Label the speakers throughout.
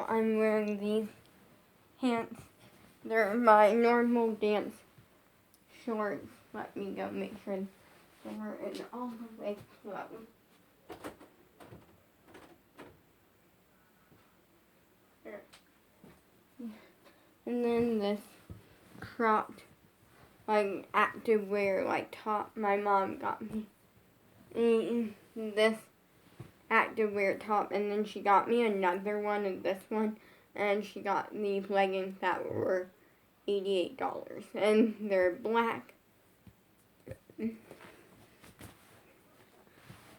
Speaker 1: now I'm wearing these pants. They're my normal dance shorts. Let me go make sure they're in all the way closed. And then this cropped, like, activewear, like, top my mom got me. And this activewear top, and then she got me another one of this one, and she got these leggings that were $88, and they're black.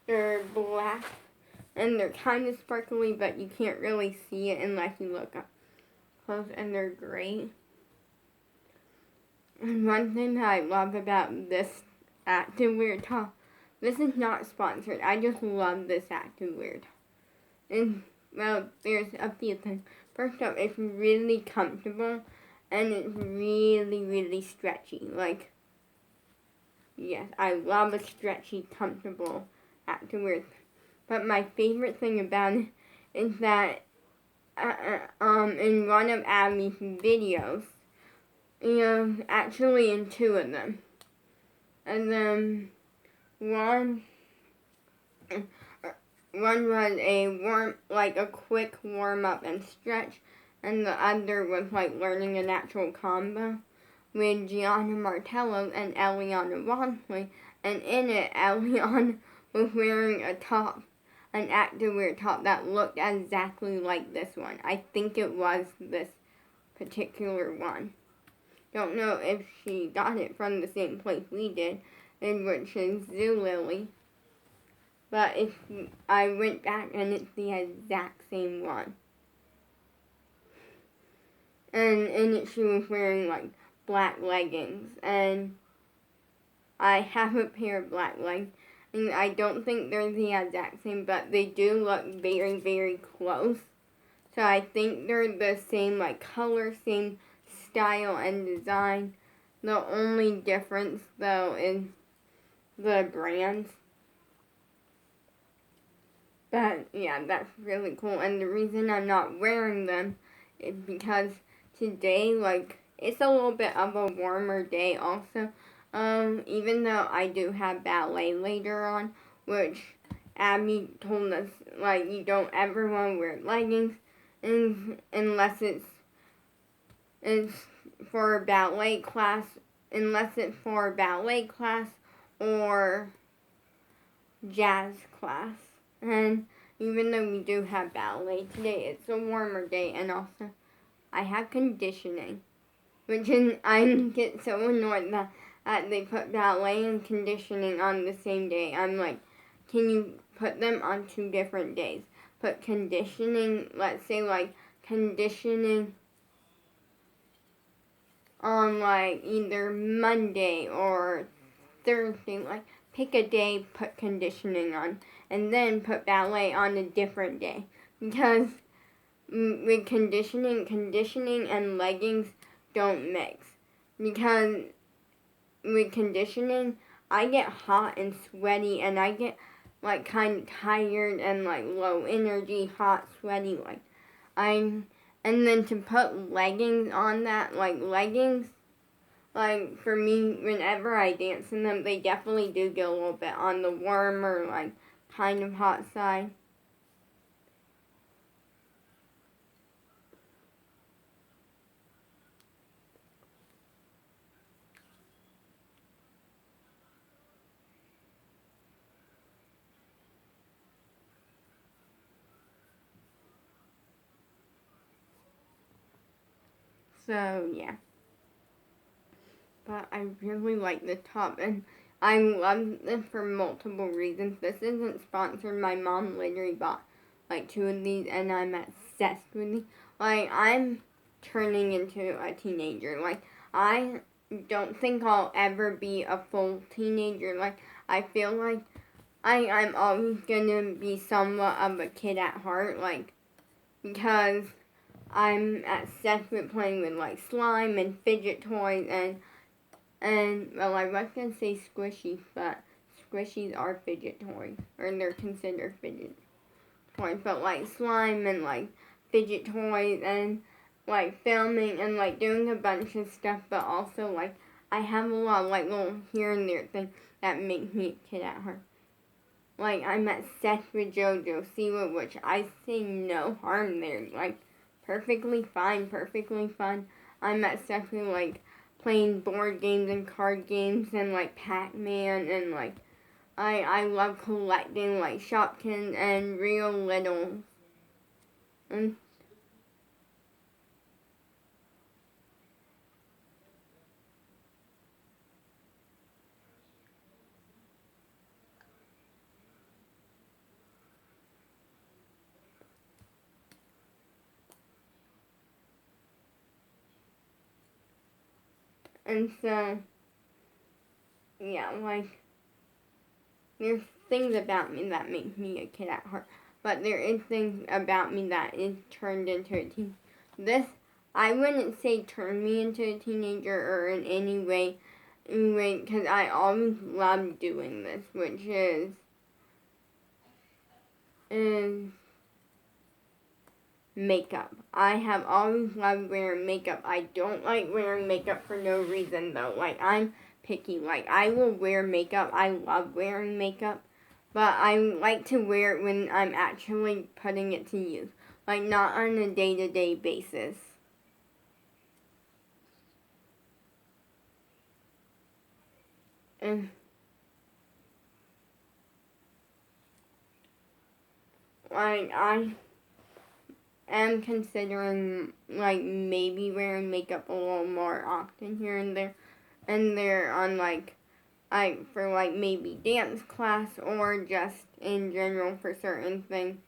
Speaker 1: They're black, and they're kind of sparkly, but you can't really see it unless you look up close, and they're great. And one thing that I love about this activewear top, this is not sponsored, I just love this activewear top. And, well, there's a few things. First off, it's really comfortable, and it's really, really stretchy. Like, yes, I love a stretchy, comfortable activewear. But my favorite thing about it is that in one of Abby's videos, actually in two of them, and then one was a quick warm up and stretch, and the other was like learning a natural combo with Gianna Martello and Eliana Wadley, and in it, Eliana was wearing a top, an activewear top that looked exactly like this one. I think it was this particular one. Don't know if she got it from the same place we did, which is Zulily. But if I went back and it's the exact same one. And in it she was wearing like black leggings, and I have a pair of black leggings, and I don't think they're the exact same, but they do look very, very close. So I think they're the same like color, same style and design. The only difference though is the brands. But yeah, that's really cool. And the reason I'm not wearing them is because today, like, it's a little bit of a warmer day also. Even though I do have ballet later on, which Abby told us, like, you don't ever want to wear leggings unless it's for ballet class, or jazz class. And even though we do have ballet today, it's a warmer day, and also I have conditioning, which is, I get so annoyed that they put ballet and conditioning on the same day. I'm like, can you put them on 2 different days? Put conditioning, let's say like conditioning on like either Monday or Thursday, like pick a day, put conditioning on, and then put ballet on a different day. Because with conditioning and leggings don't mix. Because with conditioning, I get hot and sweaty, and I get like kind of tired and like low energy, hot, sweaty, and then to put leggings on that, like leggings, like for me, whenever I dance in them, they definitely do get a little bit on the warmer, like kind of hot side. So yeah. But I really like the top, and I love this for multiple reasons. This isn't sponsored. My mom literally bought like 2 of these, and I'm obsessed with these. Like, I'm turning into a teenager. Like, I don't think I'll ever be a full teenager. Like, I feel like I'm always gonna be somewhat of a kid at heart, like, because I'm obsessed with playing with like slime and fidget toys, and well, I was gonna say squishies, but squishies are fidget toys, or they're considered fidget toys, but like slime and like fidget toys and like filming and like doing a bunch of stuff, but also like I have a lot of like little here and there things that make me a kid at heart. Like I'm obsessed with JoJo Siwa, which I see no harm there. Like perfectly fine, perfectly fun. I'm obsessed with like playing board games and card games and like Pac-Man and like I love collecting like Shopkins and Real Littles. And so yeah, like there's things about me that make me a kid at heart, but there is things about me that is turned into a teen. This I wouldn't say turned me into a teenager or in any way, because I always loved doing this, which is makeup. I have always loved wearing makeup. I don't like wearing makeup for no reason though. Like I'm picky. Like I will wear makeup. I love wearing makeup. But I like to wear it when I'm actually putting it to use. Like not on a day-to-day basis. And like I am considering like maybe wearing makeup a little more often here and there. And they're on like for like maybe dance class or just in general for certain things.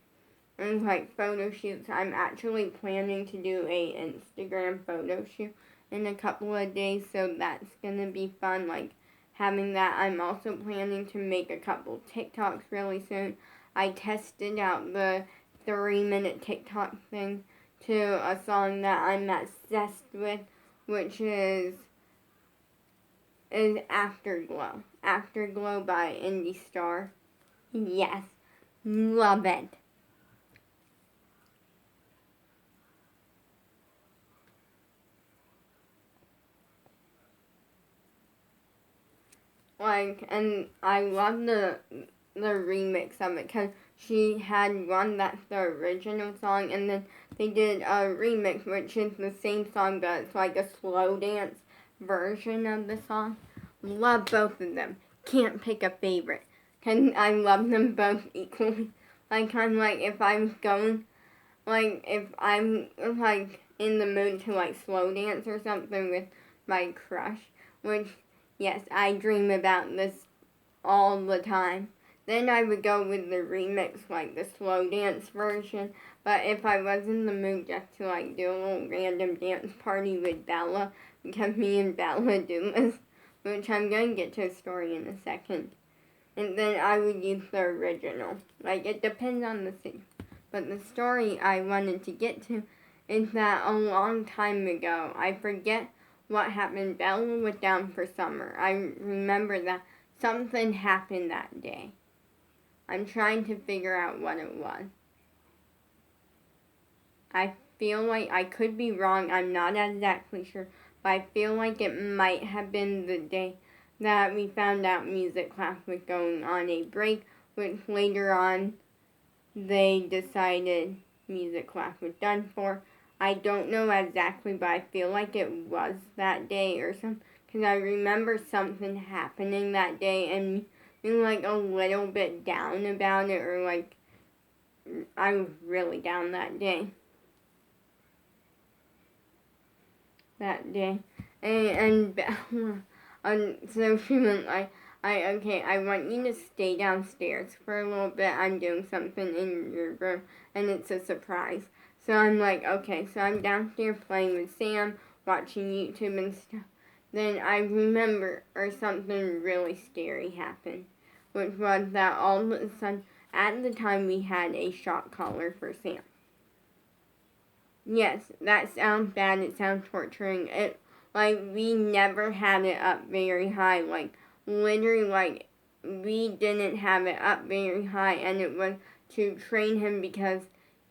Speaker 1: And like photo shoots, I'm actually planning to do a Instagram photo shoot in a couple of days, so that's gonna be fun. Like having that, I'm also planning to make a couple TikToks really soon. I tested out the 3-minute TikTok thing to a song that I'm obsessed with, which is Afterglow. Afterglow by Indie Star. Yes, love it. Like, and I love the remix of it because she had one that's the original song, and then they did a remix, which is the same song, but it's like a slow dance version of the song. Love both of them. Can't pick a favorite. Cause I love them both equally. Like I'm like if I'm going, like if I'm like in the mood to like slow dance or something with my crush, which yes, I dream about this all the time. Then I would go with the remix, like the slow dance version. But if I was in the mood just to like do a little random dance party with Bella, because me and Bella do this, which I'm going to get to a story in a second. And then I would use the original. Like it depends on the scene. But the story I wanted to get to is that a long time ago, I forget what happened. Bella was down for summer. I remember that something happened that day. I'm trying to figure out what it was. I feel like I could be wrong. I'm not exactly sure. But I feel like it might have been the day that we found out music class was going on a break, which later on they decided music class was done for. I don't know exactly, but I feel like it was that day or something. Because I remember something happening that day and being like a little bit down about it, or like I was really down that day. That day. So she went like, I want you to stay downstairs for a little bit. I'm doing something in your room, and it's a surprise. So I'm like, okay. So I'm downstairs playing with Sam, watching YouTube and stuff. Then I remember, or something really scary happened, which was that all of a sudden, at the time we had a shock collar for Sam. Yes, that sounds bad. It sounds torturing. Like we never had it up very high. Like literally, like we didn't have it up very high, and it was to train him because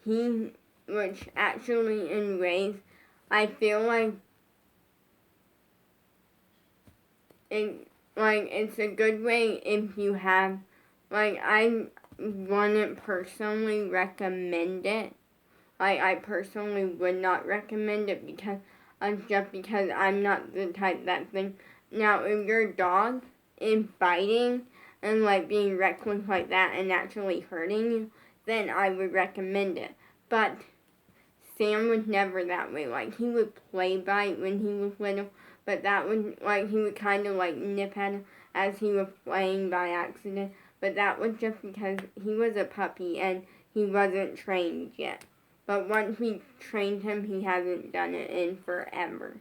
Speaker 1: he which actually in ways I feel like it's a good way if you have, I wouldn't personally recommend it. I personally would not recommend it because I'm not the type that thing. Now, if your dog is biting and being reckless like that and actually hurting you, then I would recommend it. But Sam was never that way. He would play bite when he was little, but that was he would kind of nip at him as he was playing by accident. But that was just because he was a puppy and he wasn't trained yet. But once we trained him, he hasn't done it in forever.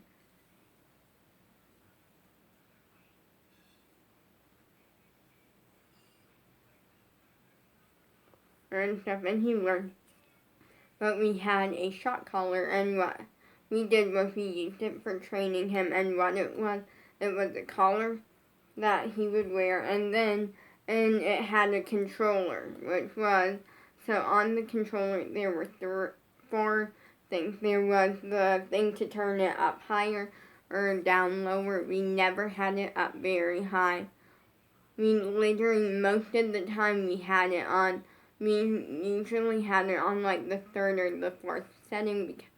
Speaker 1: And stuff, and he learned. But we had a shock collar, and what we did was we used it for training him, and what it was a collar that he would wear, and it had a controller, which was, so on the controller there were four things. There was the thing to turn it up higher or down lower. We never had it up very high. We literally, most of the time we had it on, we usually had it on the third or the fourth setting because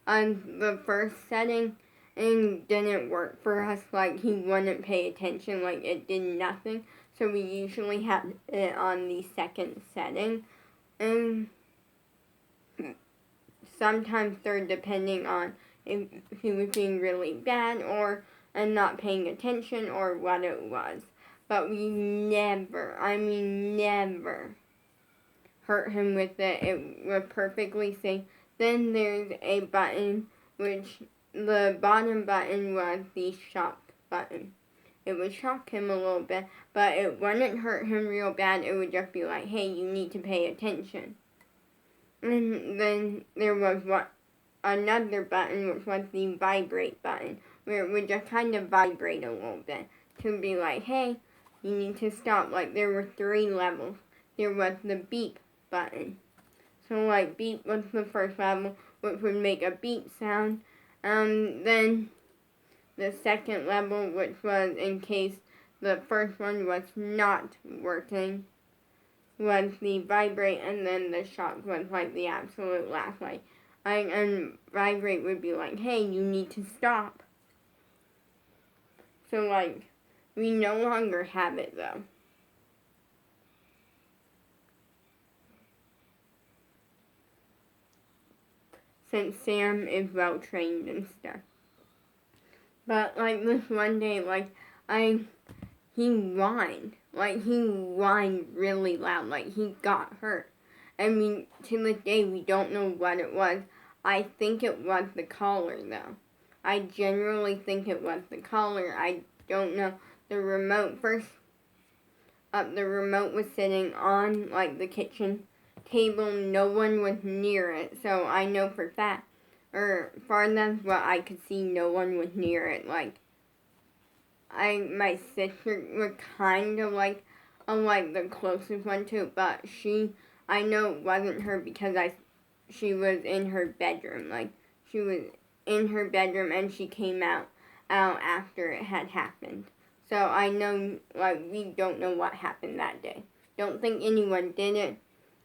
Speaker 1: on the first setting and didn't work for us. He wouldn't pay attention, it did nothing. So we usually had it on the second setting and sometimes third, depending on if he was being really bad and not paying attention or what it was. But we never, never hurt him with it. It was perfectly safe. Then there's a button, which the bottom button was the shock button. It would shock him a little bit, but it wouldn't hurt him real bad. It would just be like, hey, you need to pay attention. And then there was another button, which was the vibrate button, where it would just kind of vibrate a little bit to be like, hey, you need to stop. There were 3 levels. There was the beep button. So beep was the first level, which would make a beep sound. Then the second level, which was in case the first one was not working, was the vibrate, and then the shock was the absolute last. And vibrate would be like, hey, you need to stop. So we no longer have it though. Since Sam is well trained and stuff. But this one day, he whined. He whined really loud. He got hurt. To this day, we don't know what it was. I think it was the collar, though. I generally think it was the collar. I don't know. The remote the remote was sitting on, the kitchen table. No one was near it, so I know for that, or far enough what I could see, no one was near it. My sister was kind of the closest one to it, but I know it wasn't her because she was in her bedroom. She was in her bedroom and she came out after it had happened. So I know, we don't know what happened that day. Don't think anyone did it.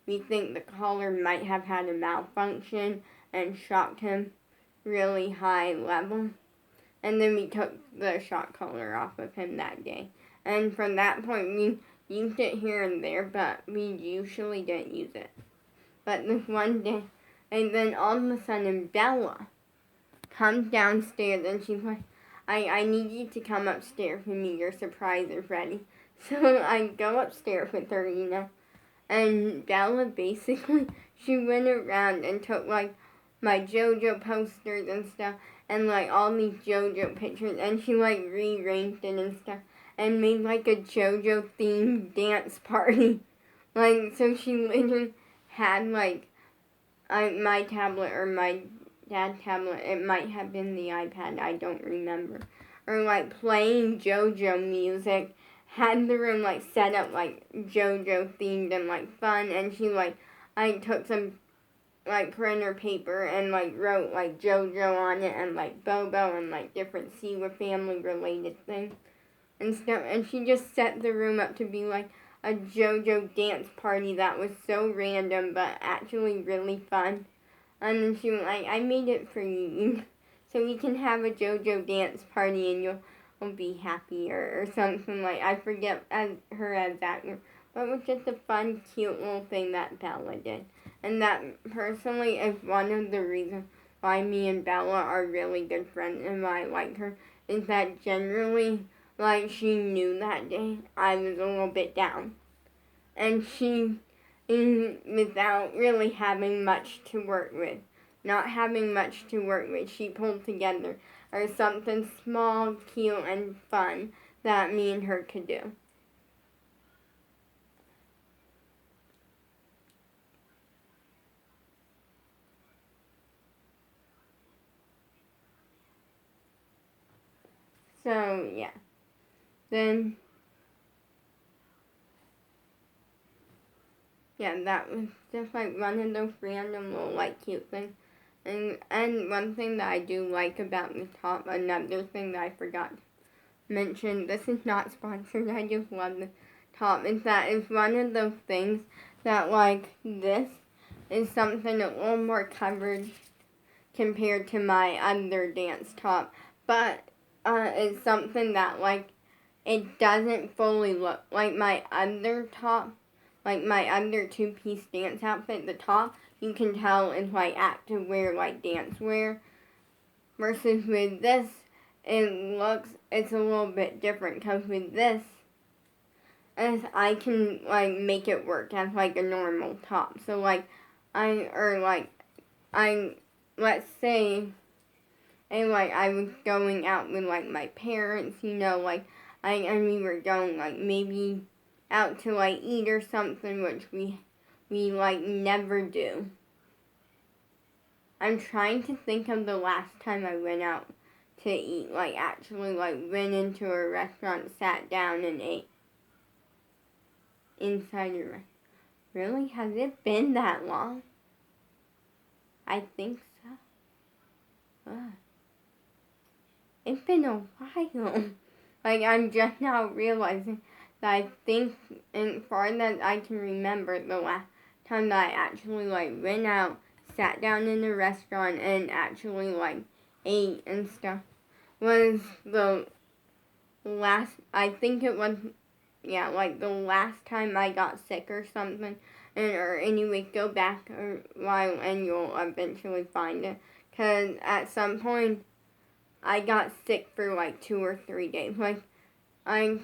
Speaker 1: We think the collar might have had a malfunction and shocked him really high level. And then we took the shock collar off of him that day. And from that point, we used it here and there, but we usually didn't use it. But this one day, and then all of a sudden, Bella comes downstairs and she's like, I need you to come upstairs with me. Your surprise is ready. So I go upstairs with her, and Bella basically, she went around and took my JoJo posters and stuff and all these JoJo pictures, and she rearranged it and stuff and made a JoJo themed dance party. So she literally had my tablet or my dad's tablet, it might have been the iPad, I don't remember, or playing JoJo music, had the room set up JoJo themed and fun, and she I took some like printer paper and like wrote like JoJo on it and like Bobo and like different Siwa family related things and stuff. And she just set the room up to be like a JoJo dance party that was so random but actually really fun. And then she was like, I made it for you. So we can have a JoJo dance party and you'll be happier or something like. I forget her exact word, but it was just a fun, cute little thing that Bella did, and that personally is one of the reasons why me and Bella are really good friends and why I like her. Is that generally, like, she knew that day I was a little bit down, and she, without really having much to work with. Not having much to work with, she pulled together or something small, cute, and fun that me and her could do. So, yeah. Then, yeah, that was just like one of those random little, like, cute things. And one thing that I do like about the top, another thing that I forgot to mention, this is not sponsored, I just love the top, is that it's one of those things that, like, this is something a little more coverage compared to my other dance top, but it's something that, like, it doesn't fully look like my other top, like my other two-piece dance outfit. The top, you can tell is like active wear, like dance wear, versus with this, it's a little bit different, because with this, as I can like make it work as like a normal top. So like let's say, and like I was going out with like my parents, like and we were going like maybe out to like eat or something, which we like never do. I'm trying to think of the last time I went out to eat, like actually like went into a restaurant, sat down and ate inside a restaurant. Really? Has it been that long? I think so. It's been a while. Like, I'm just now realizing that I think, as far as I can remember, the last time that I actually, like, went out, sat down in a restaurant, and actually, like, ate and stuff was the last, I think it was, yeah, like, the last time I got sick or something. Or anyway, go back a while and you'll eventually find it. Because at some point, I got sick for like 2 or 3 days. Like,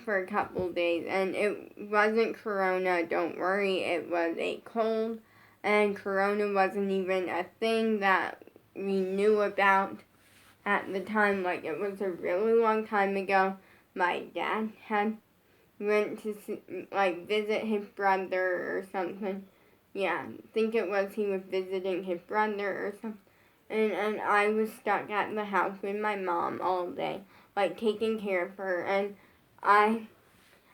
Speaker 1: for a couple days. And it wasn't corona, don't worry. It was a cold. And corona wasn't even a thing that we knew about at the time. Like, it was a really long time ago. My dad had went to visit his brother or something. Yeah, I think it was he was visiting his brother or something. And I was stuck at the house with my mom all day, like taking care of her. And I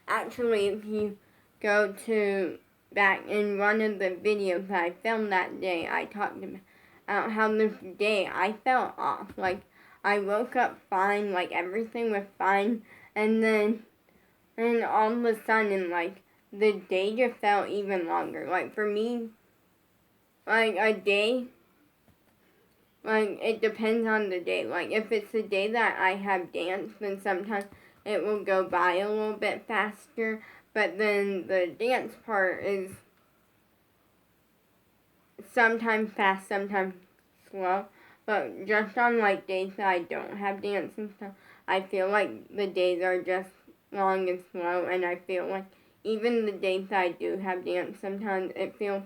Speaker 1: actually, if you go to back in one of the videos that I filmed that day, I talked about how this day I felt off. Like, I woke up fine, like everything was fine, and then and all of a sudden, like, the day just felt even longer. Like, for me, like, a day, like, it depends on the day. Like, if it's the day that I have dance, then sometimes it will go by a little bit faster. But then the dance part is sometimes fast, sometimes slow. But just on, like, days that I don't have dance and stuff, I feel like the days are just long and slow, and I feel like even the days that I do have dance, sometimes it feels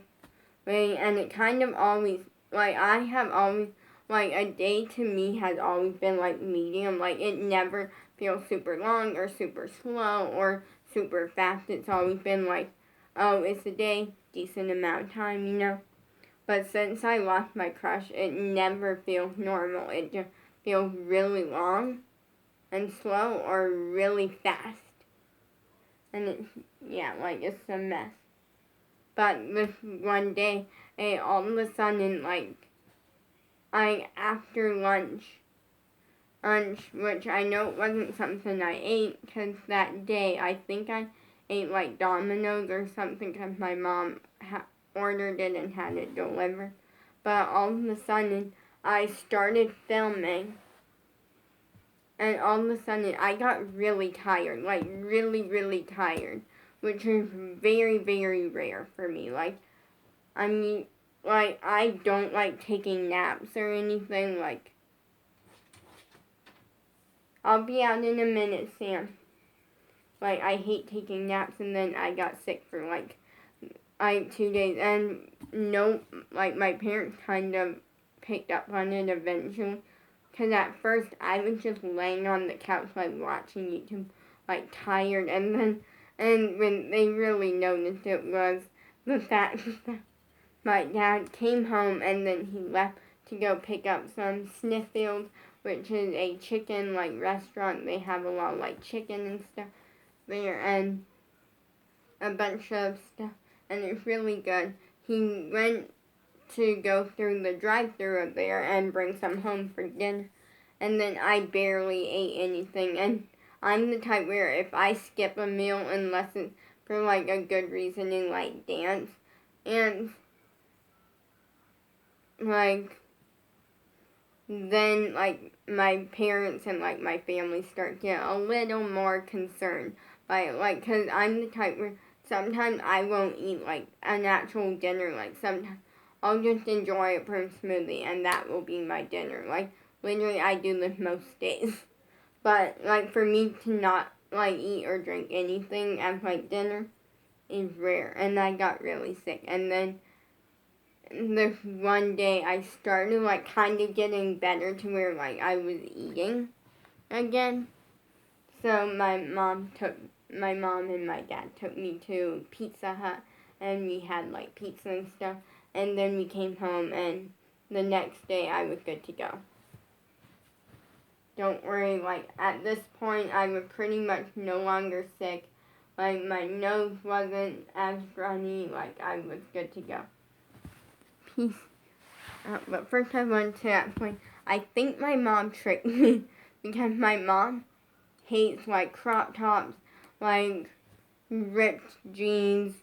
Speaker 1: way, and it kind of always, like, I have always, like, a day to me has always been, like, medium. Like, it never feels super long or super slow or super fast. It's always been like, oh, it's a day, decent amount of time. But since I lost my crush, it never feels normal. It just feels really long and slow or really fast. And it's a mess. But this one day, and all of a sudden, like, after lunch, which I know it wasn't something I ate, because that day I think I ate like Domino's or something, because my mom ordered it and had it delivered. But all of a sudden, I started filming, and all of a sudden, I got really tired, like really, really tired, which is very, very rare for me. Like, I mean, like, I don't like taking naps or anything. Like, I'll be out in a minute, Sam. Like, I hate taking naps, and then I got sick for, like 2 days. And no, like, my parents kind of picked up on it eventually. Because at first, I was just laying on the couch, like, watching YouTube, like, tired. And when they really noticed, it was the fact that my dad came home, and then he left to go pick up some Smithfield, which is a chicken, like, restaurant. They have a lot of, like, chicken and stuff there, and a bunch of stuff, and it's really good. He went to go through the drive-thru up there and bring some home for dinner, and then I barely ate anything. And I'm the type where if I skip a meal unless it's for, like, a good reasoning, like dance, and, like, then, like, my parents and, like, my family start to get a little more concerned by it. Like, because I'm the type where sometimes I won't eat, like, an actual dinner. Like, sometimes I'll just enjoy a fruit smoothie, and that will be my dinner. Like, literally, I do this most days. But, like, for me to not, like, eat or drink anything as, like, dinner is rare. And I got really sick. And then this one day I started, like, kind of getting better to where, like, I was eating again. So my mom and my dad took me to Pizza Hut, and we had, like, pizza and stuff. And then we came home, and the next day I was good to go. Don't worry, like, at this point I was pretty much no longer sick. Like, my nose wasn't as runny, like, I was good to go. Peace. But first I want to explain, I think my mom tricked me, because my mom hates, like, crop tops, like, ripped jeans,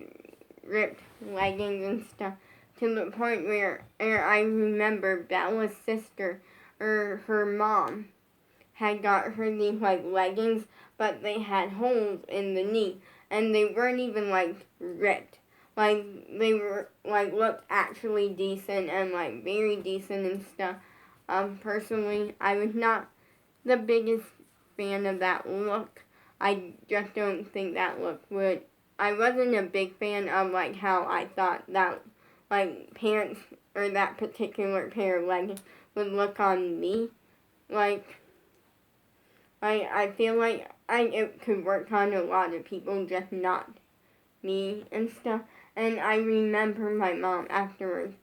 Speaker 1: ripped leggings and stuff, to the point where I remember Bella's sister, or her mom, had got her these, like, leggings, but they had holes in the knee, and they weren't even, like, ripped. Like, they were, like, looked actually decent, and, like, very decent and stuff. Personally, I was not the biggest fan of that look. I just don't think that look would, I wasn't a big fan of, like, how I thought that, like, pants, or that particular pair of leggings would look on me. Like, I feel like it could work on a lot of people, just not me and stuff. And I remember my mom afterwards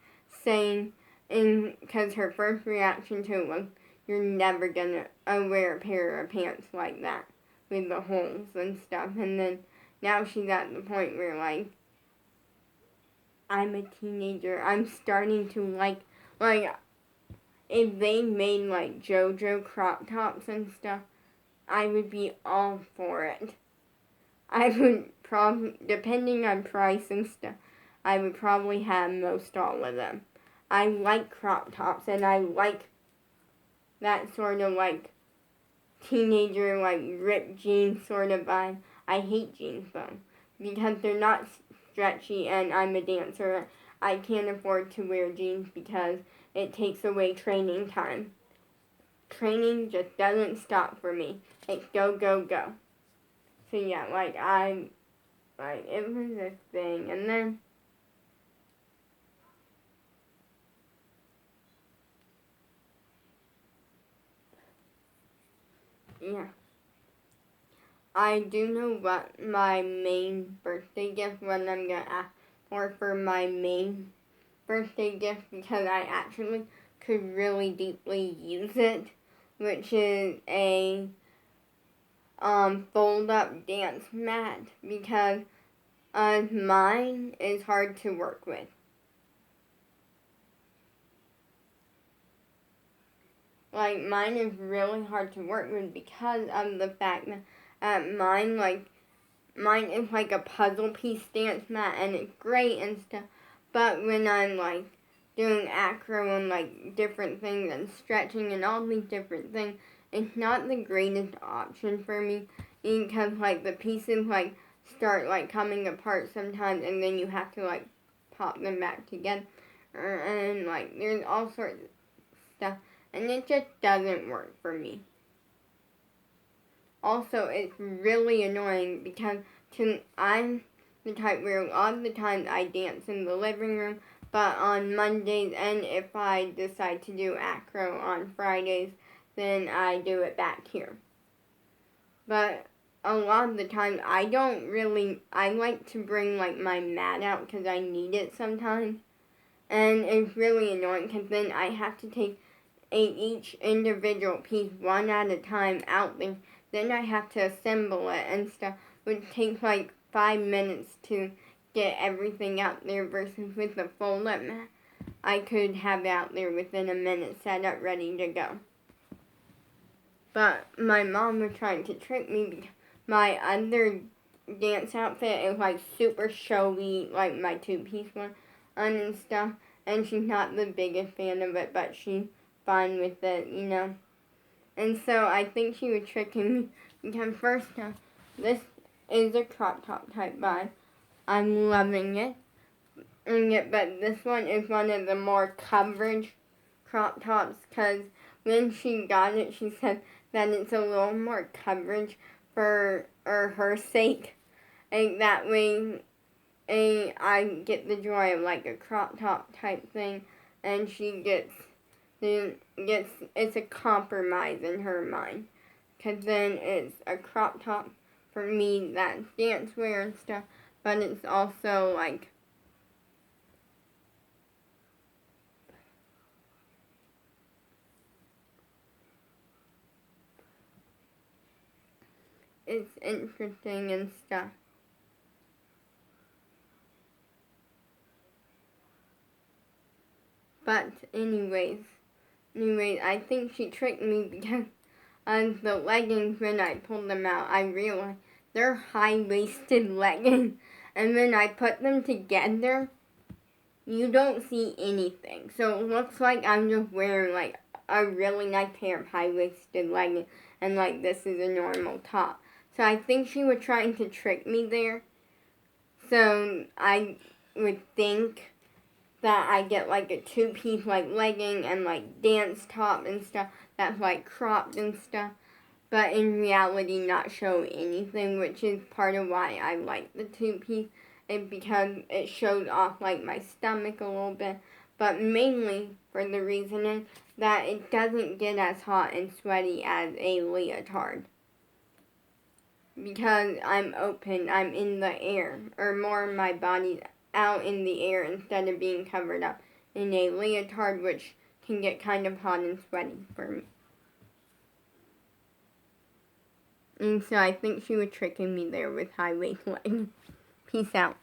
Speaker 1: saying, because her first reaction to it was, you're never gonna wear a pair of pants like that with the holes and stuff. And then now she's at the point where, like, I'm a teenager. I'm starting to like, if they made, like, JoJo crop tops and stuff, I would be all for it. I would depending on price and stuff, I would probably have most all of them. I like crop tops, and I like that sort of, like, teenager, like, ripped jeans sort of vibe. I hate jeans, though, because they're not stretchy, and I'm a dancer. I can't afford to wear jeans because it takes away training time. Training just doesn't stop for me. It's go, go, go. So yeah, like, it was a thing, and then, yeah. I do know what my main birthday gift, what I'm gonna ask for my main birthday gift, because I actually could really deeply use it, which is a, fold-up dance mat, because, mine is hard to work with. like mine is really hard to work with because of the fact that mine is like a puzzle piece dance mat and it's great and stuff. But when I'm like doing acro and like different things and stretching and all these different things, it's not the greatest option for me because like the pieces like start like coming apart sometimes and then you have to like pop them back together and like there's all sorts of stuff and it just doesn't work for me. Also, it's really annoying because I'm the type where a lot of the times I dance in the living room, but on Mondays and if I decide to do acro on Fridays, then I do it back here. But a lot of the time I like to bring like my mat out because I need it sometimes. And it's really annoying because then I have to take each individual piece one at a time out there. Then I have to assemble it and stuff, which takes like 5 minutes to get everything out there versus with the fold-up mat, I could have it out there within a minute set up ready to go. But my mom was trying to trick me because my other dance outfit is like super showy, like my two-piece one and stuff, and she's not the biggest fan of it, but she's fine with it, you know. And so I think she was tricking me because first this is a crop top type buy. I'm loving it. But this one is one of the more coverage crop tops because when she got it, she said that it's a little more coverage for her sake. And that way I get the joy of like a crop top type thing and she gets it's a compromise in her mind. Because then it's a crop top for me that's dance wear and stuff, but it's also like it's interesting and stuff. But anyways, I think she tricked me because on the leggings, when I pulled them out, I realized they're high-waisted leggings. And when I put them together, you don't see anything. So it looks like I'm just wearing like a really nice pair of high-waisted leggings. And like this is a normal top. So I think she was trying to trick me there. So I would think that I get like a two-piece like legging and like dance top and stuff that's like cropped and stuff, but in reality not show anything, which is part of why I like the two-piece, and because it shows off like my stomach a little bit, but mainly for the reasoning that it doesn't get as hot and sweaty as a leotard. Because I'm open, I'm in the air, or more of my body's out in the air instead of being covered up in a leotard, which can get kind of hot and sweaty for me. And so I think she was tricking me there with high waist leggings. Peace out.